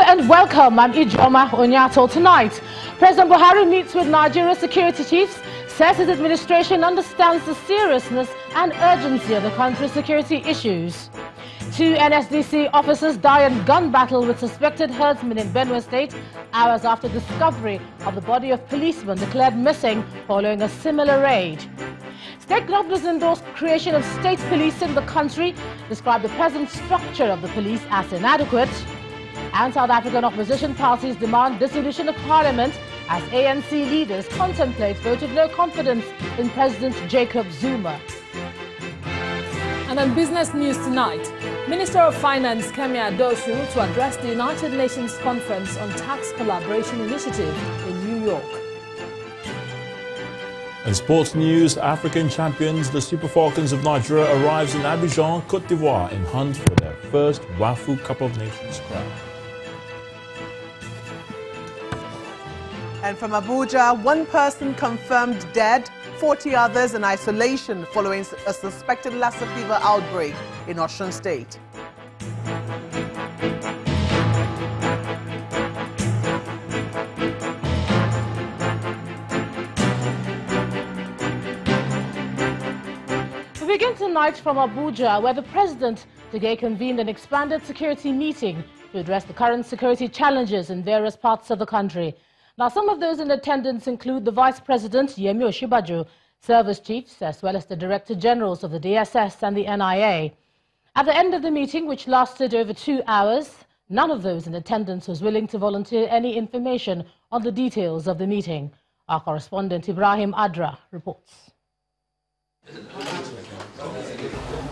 and welcome. I'm Ijoma Onyato. Tonight, President Buhari meets with Nigeria's security chiefs, says his administration understands the seriousness and urgency of the country's security issues. 2 NSDC officers die in gun battle with suspected herdsmen in Benue State, hours after discovery of the body of policeman declared missing following a similar raid. State governors endorsed creation of state police in the country, described the present structure of the police as inadequate. And South African opposition parties demand dissolution of parliament as ANC leaders contemplate vote of no confidence in President Jacob Zuma. And on business news tonight, Minister of Finance Kemi Adosu to address the United Nations Conference on Tax Collaboration Initiative in New York. In sports news, African champions, the Super Falcons of Nigeria, arrives in Abidjan, Cote d'Ivoire in hunt for their first WAFU Cup of Nations crown. And from Abuja, 1 person confirmed dead, 40 others in isolation following a suspected Lassa fever outbreak in Osun State. We begin tonight from Abuja, where the president today convened an expanded security meeting to address the current security challenges in various parts of the country. Now, some of those in attendance include the Vice President, Yemi Osinbajo, service chiefs, as well as the Director Generals of the DSS and the NIA. At the end of the meeting, which lasted over 2 hours, none of those in attendance was willing to volunteer any information on the details of the meeting. Our correspondent, Ibrahim Adra, reports.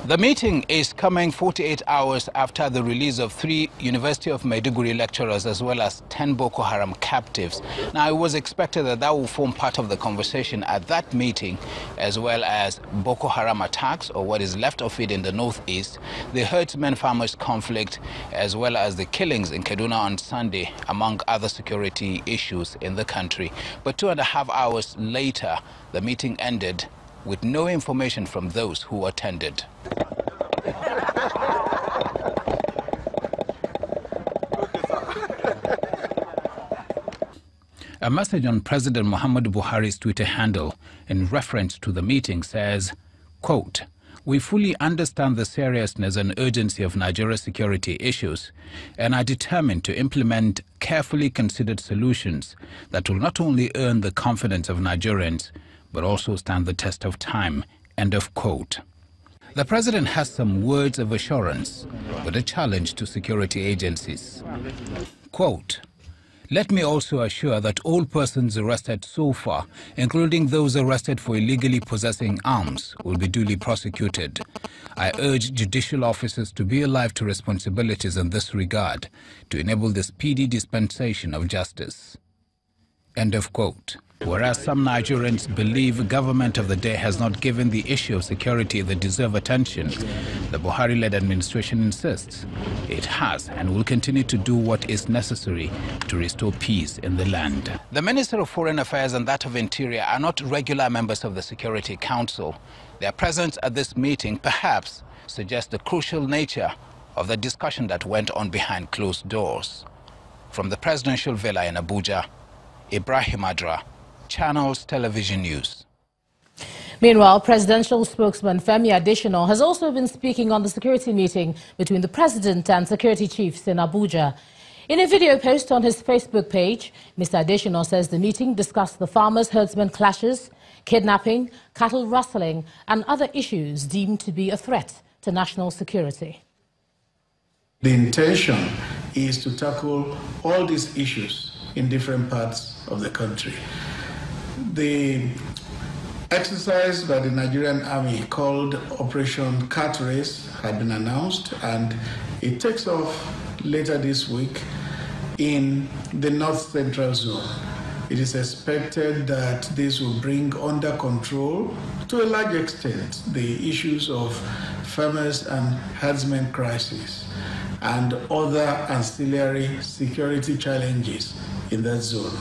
The meeting is coming 48 hours after the release of 3 University of Maiduguri lecturers as well as 10 Boko Haram captives. Now, it was expected that that will form part of the conversation at that meeting, as well as Boko Haram attacks, or what is left of it in the northeast, the herdsmen-farmers conflict, as well as the killings in Kaduna on Sunday, among other security issues in the country. But 2.5 hours later, the meeting ended with no information from those who attended. A message on President Muhammadu Buhari's Twitter handle in reference to the meeting says, quote, "We fully understand the seriousness and urgency of Nigeria's security issues and are determined to implement carefully considered solutions that will not only earn the confidence of Nigerians, but also stand the test of time." End of quote. The president has some words of assurance, but a challenge to security agencies. Quote, "Let me also assure that all persons arrested so far, including those arrested for illegally possessing arms, will be duly prosecuted. I urge judicial officers to be alive to responsibilities in this regard to enable the speedy dispensation of justice." End of quote. Whereas some Nigerians believe the government of the day has not given the issue of security the deserved attention, the Buhari-led administration insists it has and will continue to do what is necessary to restore peace in the land. The Minister of Foreign Affairs and that of Interior are not regular members of the Security Council. Their presence at this meeting perhaps suggests the crucial nature of the discussion that went on behind closed doors. From the presidential villa in Abuja, Ibrahim Adra, Channels Television News. Meanwhile, presidential spokesman Femi Adesina has also been speaking on the security meeting between the president and security chiefs in Abuja. In a video post on his Facebook page, Mr. Adesina says the meeting discussed the farmers-herdsmen clashes, kidnapping, cattle rustling, and other issues deemed to be a threat to national security. The intention is to tackle all these issues in different parts of the country. The exercise by the Nigerian Army called Operation Cat Race had been announced, and it takes off later this week in the North Central Zone. It is expected that this will bring under control, to a large extent, the issues of farmers and herdsmen crisis and other ancillary security challenges in that zone.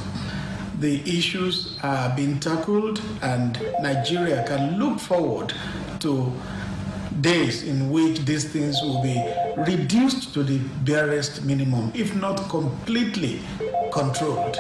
The issues are being tackled, and Nigeria can look forward to days in which these things will be reduced to the barest minimum, if not completely controlled.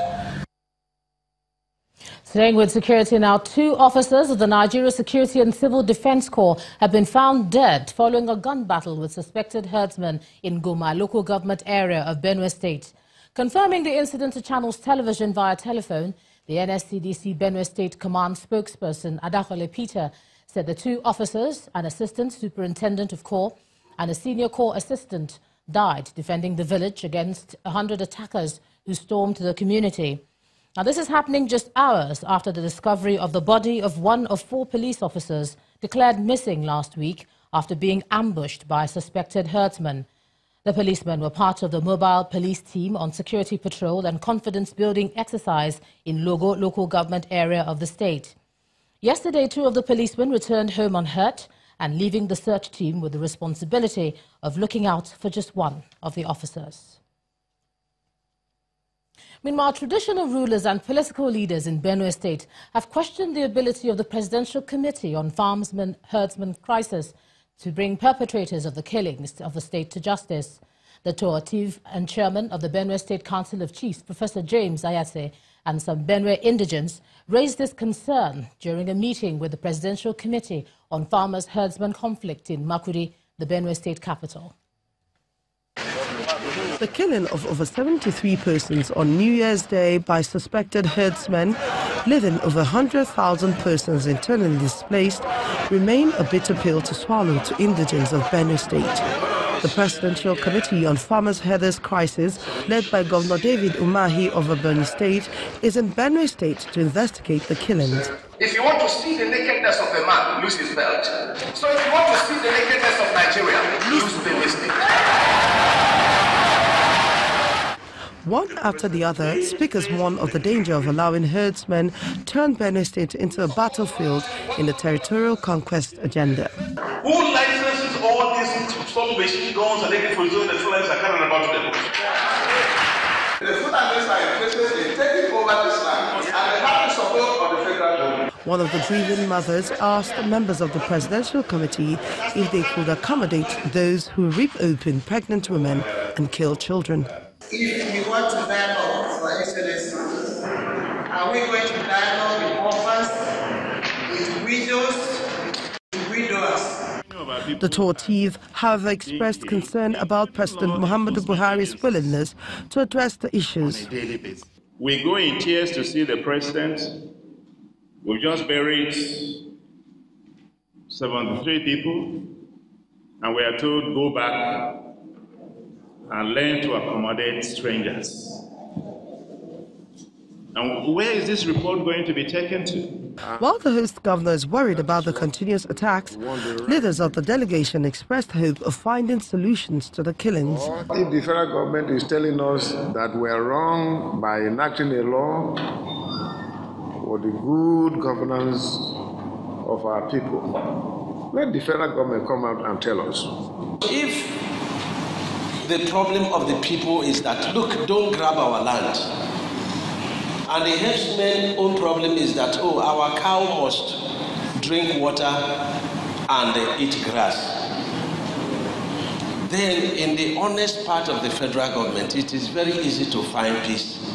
Staying with security now, 2 officers of the Nigeria Security and Civil Defense Corps have been found dead following a gun battle with suspected herdsmen in Goma, local government area of Benue State. Confirming the incident to Channels Television via telephone, the NSCDC Benue State Command spokesperson Adakole Peter said the 2 officers, an assistant superintendent of Corps and a senior Corps assistant, died defending the village against 100 attackers who stormed the community. Now, this is happening just hours after the discovery of the body of one of 4 police officers declared missing last week after being ambushed by suspected herdsmen. The policemen were part of the mobile police team on security patrol and confidence-building exercise in Logo, local government area of the state. Yesterday, 2 of the policemen returned home unhurt and leaving the search team with the responsibility of looking out for just one of the officers. Meanwhile, traditional rulers and political leaders in Benue State have questioned the ability of the Presidential Committee on Farmsman-Herdsman Crisis to bring perpetrators of the killings of the state to justice. The Toativ and chairman of the Benue State Council of Chiefs, Professor James Ayase, and some Benue indigents raised this concern during a meeting with the Presidential Committee on Farmers-Herdsman Conflict in Makudi, the Benue State capital. The killing of over 73 persons on New Year's Day by suspected herdsmen, leaving over 100,000 persons internally displaced, remain a bitter pill to swallow to indigents of Benue State. The Presidential Committee on Farmers-Herders Crisis, led by Governor David Umahi of Benue State, is in Benue State to investigate the killings. If you want to see the nakedness of a man, lose his belt. So if you want to see the nakedness of Nigeria, lose Benue State. One after the other, speakers warn of the danger of allowing herdsmen turn Benue State into a battlefield in the territorial conquest agenda. Who licenses all these submachine guns and AK-47 the Fulani are carrying about them? The Fulani are interested in taking over this land and they have the support of the federal government. One of the grieving mothers asked members of the Presidential Committee if they could accommodate those who rip open pregnant women and kill children. If we want to dialogue, for Excellency, are we going to dialogue with orphans, with widows, with widowers? The Toativ, however, expressed concern about President Muhammadu Buhari's willingness to address the issues. We go in tears to see the president. We've just buried 73 people, and we are told go back and learn to accommodate strangers. And where is this report going to be taken to? While the host governor is worried about the continuous attacks, leaders of the delegation expressed hope of finding solutions to the killings. If the federal government is telling us that we are wrong by enacting a law for the good governance of our people, let the federal government come out and tell us. If the problem of the people is that, look, don't grab our land. And the herdsmen's own problem is that, oh, our cow must drink water and eat grass. Then, in the honest part of the federal government, it is very easy to find peace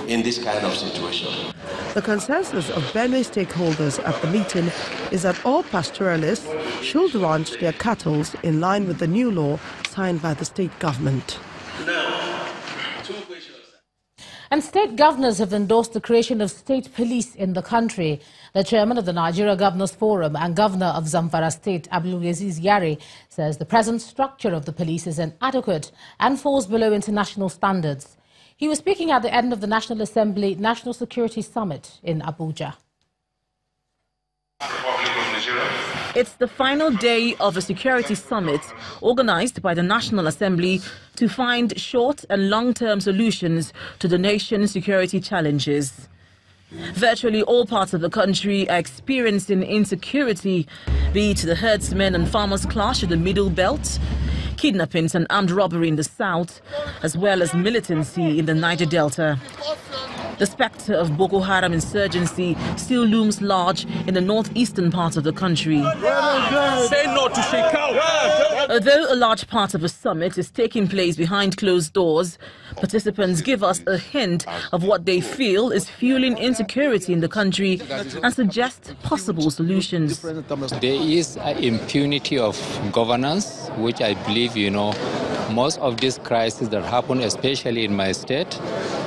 in this kind of situation. The consensus of Benue stakeholders at the meeting is that all pastoralists should ranch their cattle in line with the new law signed by the state government. Now, 2 questions. And state governors have endorsed the creation of state police in the country. The chairman of the Nigeria Governors Forum and governor of Zamfara State, Abdulaziz Yari, says the present structure of the police is inadequate and falls below international standards. He was speaking at the end of the National Assembly National Security Summit in Abuja. It's the final day of a security summit organized by the National Assembly to find short and long-term solutions to the nation's security challenges. Virtually all parts of the country are experiencing insecurity, be it the herdsmen and farmers clash in the Middle Belt, kidnappings and armed robbery in the south, as well as militancy in the Niger Delta. The spectre of Boko Haram insurgency still looms large in the northeastern part of the country. Say no to Shekau. Although a large part of the summit is taking place behind closed doors, participants give us a hint of what they feel is fueling insecurity in the country and suggest possible solutions. There is an impunity of governance, which I believe, most of these crises that happen, especially in my state,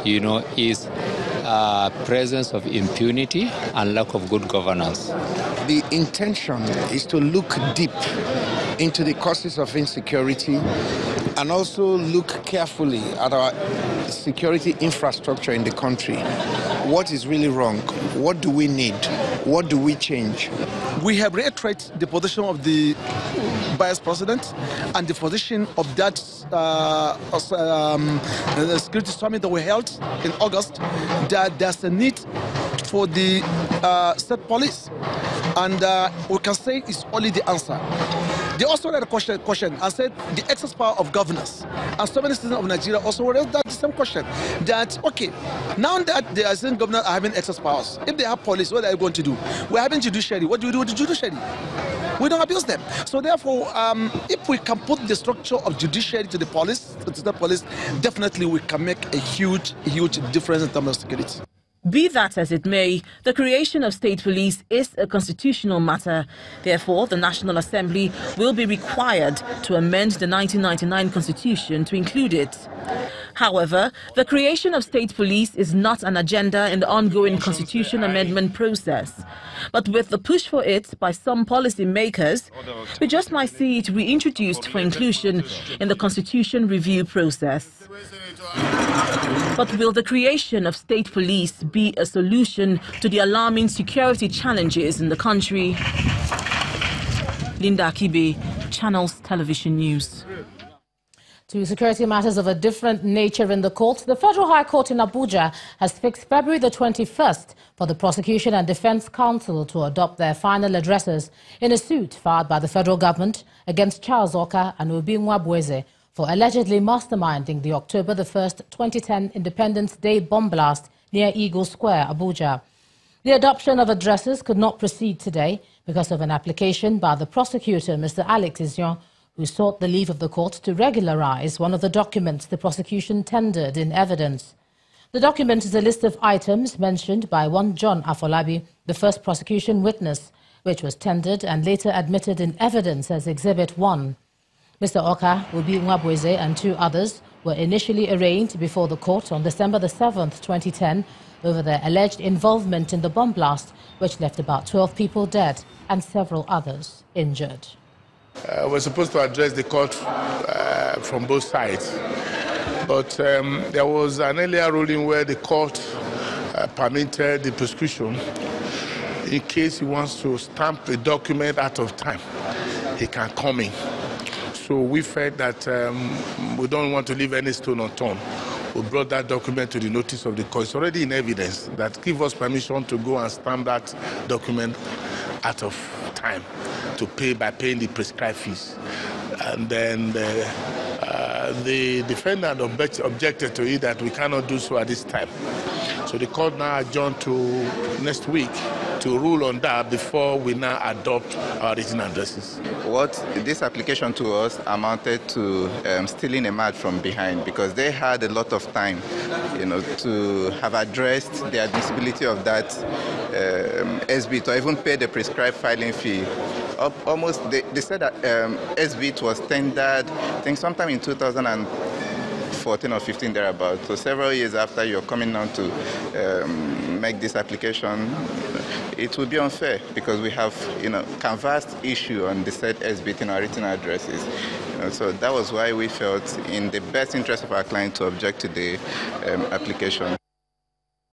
is presence of impunity and lack of good governance. The intention is to look deep into the causes of insecurity and also look carefully at our security infrastructure in the country. What is really wrong? What do we need? What do we change? We have reiterated the position of the Vice President and the position of that security summit that we held in August, that there's a need for the state police. And we can say it's only the answer. They also had a question and said the excess power of governors. And so many citizens of Nigeria also raised that same question. That, okay, now that the assistant governors are having excess powers, if they have police, what are they going to do? We're having judiciary. What do we do with the judiciary? We don't abuse them. So therefore, if we can put the structure of judiciary to the police, definitely we can make a huge difference in terms of security. Be that as it may, the creation of state police is a constitutional matter. Therefore, the National Assembly will be required to amend the 1999 Constitution to include it. However, the creation of state police is not an agenda in the ongoing constitution amendment process. But with the push for it by some policy makers, we just might see it reintroduced for inclusion in the constitution review process. But will the creation of state police be a solution to the alarming security challenges in the country? Linda Akibe, Channels Television News. To security matters of a different nature in the court, the Federal High Court in Abuja has fixed February the 21st for the Prosecution and Defense Counsel to adopt their final addresses in a suit filed by the federal government against Charles Oka and Obi Nwabweze for allegedly masterminding the October the 1st, 2010 Independence Day bomb blast near Eagle Square, Abuja. The adoption of addresses could not proceed today because of an application by the prosecutor, Mr. Alex Izion, who sought the leave of the court to regularize one of the documents the prosecution tendered in evidence. The document is a list of items mentioned by one John Afolabi, the first prosecution witness, which was tendered and later admitted in evidence as Exhibit 1. Mr. Oka, Obi Nwabweze and two others were initially arraigned before the court on December the 7th, 2010, over their alleged involvement in the bomb blast, which left about 12 people dead and several others injured. We're supposed to address the court from both sides, but there was an earlier ruling where the court permitted the prosecution, in case he wants to stamp a document out of time, he can come in. So we felt that we don't want to leave any stone unturned. We brought that document to the notice of the court. It's already in evidence that give us permission to go and stamp that document out of time to pay by paying the prescribed fees. And then the defendant objected to it that we cannot do so at this time. So the court now adjourned to next week to rule on that before we now adopt our written addresses. What this application to us amounted to stealing a match from behind, because they had a lot of time, to have addressed the admissibility of that SB to even pay the prescribed filing fee. They said that SB was tendered, I think sometime in 2014 or 15 thereabouts. So several years after you're coming down to make this application, it would be unfair because we have, canvassed issue on the said SB in our written addresses. So that was why we felt in the best interest of our client to object to the application.